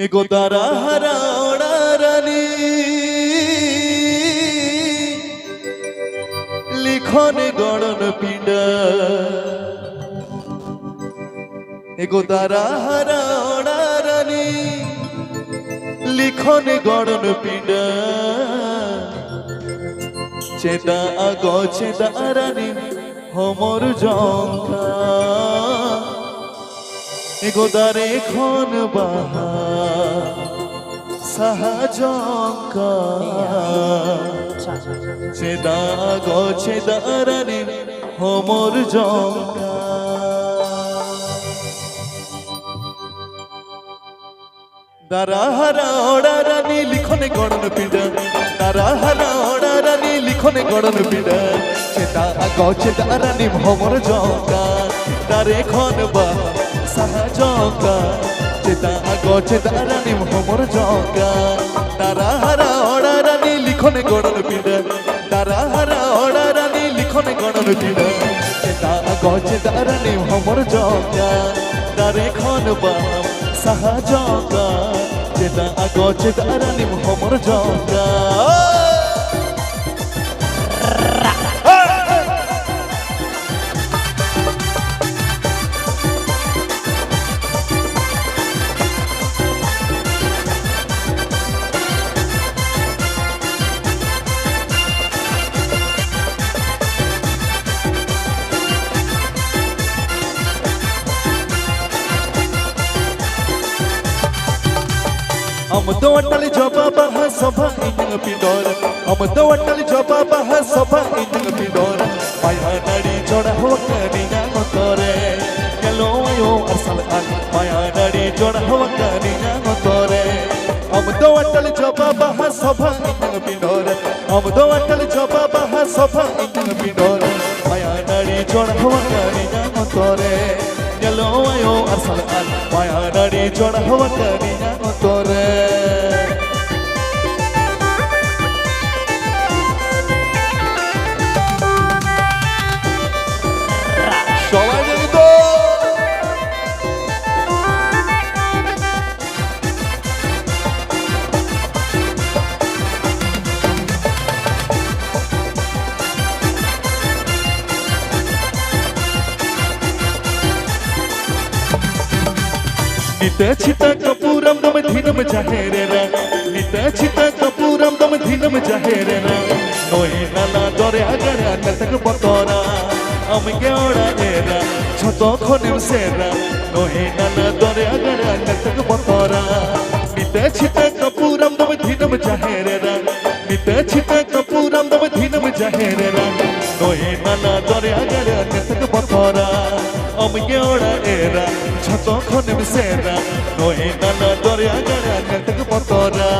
এগো তারা হারা রানী লিখনে গড়ন পিডা এগো তারা হারা রানী লিখনে গড়ন পিডা চেতা আগো চেতা রানী হমর জঙ্কা এগো দারে খন বাহা সাহাজঙ্কা চেদা গো চেদা রানী হমর জঙ্কা দারা হারা ওড়া রানী লিখনে গড়ন পিডা দারা হারা ওড়া রানী লিখনে গড়ন পিডা চেদা গো চেদা রানী হমর জঙ্কা দারে খন বাহা সাহাজঙ্কা চেতা আগো চেতা রানী হমর জঙ্কা তারা হারা ওড়া রানী লিখনে গড়ন পিডা তারা হারা ওড়া রানী লিখনে গড়ন পিডা চেতা আগো চেতা রানী হমর জঙ্কা তারে খন বাম সাহাজঙ্কা চেতা আগো চেতা রানী হমর জঙ্কা అమదవట్టలి జవాబహ సభ ఇంగ పిడోర అమదవట్టలి జవాబహ సభ ఇంగ పిడోర మాయా నడి జోడ హవకని నామతోరే గలోయో అసల్ అన్ మాయా నడి జోడ హవకని నామతోరే అమదవట్టలి జవాబహ సభ ఇంగ పిడోర అమదవట్టలి జవాబహ సభ ఇంగ పిడోర మాయా నడి జోడ హవకని నామతోరే గలోయో అసల్ అన్ మాయా నడి జోడ హవకని তোরে সবাই জানি তো नित छित कपूरम दम धीनम जहेरेरा नित छित कपूरम दम धीनम जहेरेरा नोई नाना दरे अगरा नतक बतोरा हम गेड़ा एरा छतो खनिम सेरा नोई नाना दरे अगरा नतक बतोरा नित छित कपूरम दम धीनम जहेरेरा नित छित कपूरम दम धीनम जहेरेरा नोई नाना दरे अगरा नतक बतोरा हम गेड़ा एरा छतो खनिम सेरा नोई नाना दरे अगरा नतक बतोरा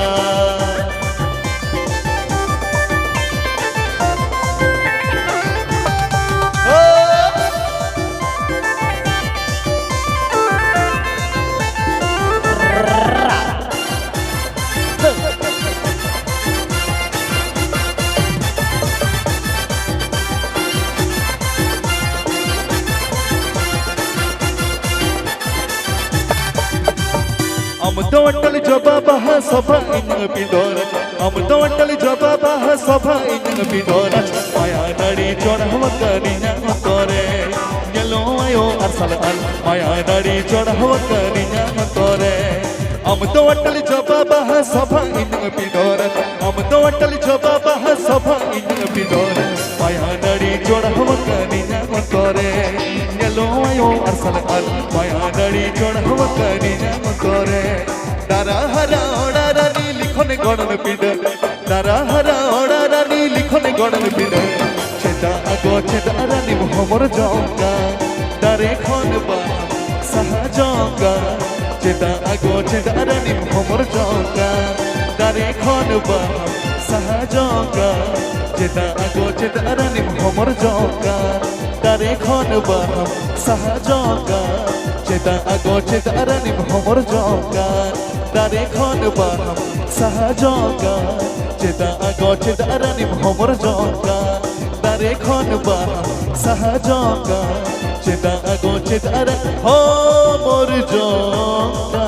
అమదవట్టలి జవాబహ సభ ఇంగ పిడోర అమదవట్టలి జవాబహ సభ ఇంగ పిడోర మాయా నడి జోడ హవకని నామతోరే గలోయో అసల్ అన్ మాయా నడి జోడ హవకని నామతోరే అమదవట్టలి జవాబహ సభ ఇంగ పిడోర అమదవట్టలి జవాబహ సభ ఇంగ పిడోర మాయా నడి జోడ హవకని నామతోరే గలోయో అసల్ అన్ మాయా నడి జోడ హవకని నామతోరే তারা হারা ওড়া রানী লিখনে গড়ন পিডা তারা হারা ওড়া রানী লিখনে গড়ন পিডা চেতা আগো চেতা রানী হমর জঙ্কা তারে খন বা সাহাজঙ্কা চেতা আগো চেতা রানী হমর জঙ্কা তারে খন বা সাহাজঙ্কা চেতা আগো চেতা রানী হমর জঙ্কা তারে খন বা সাহাজঙ্কা চেতা আগো চেতা রানী হমর জঙ্কা তারে খন বাহাম সাহাজঙ্কা চেতা আগো চেতা রানী হমর জঙ্কা তারে খন বাহাম সাহাজঙ্কা চেতা আগো চেতা রানী হমর জঙ্কা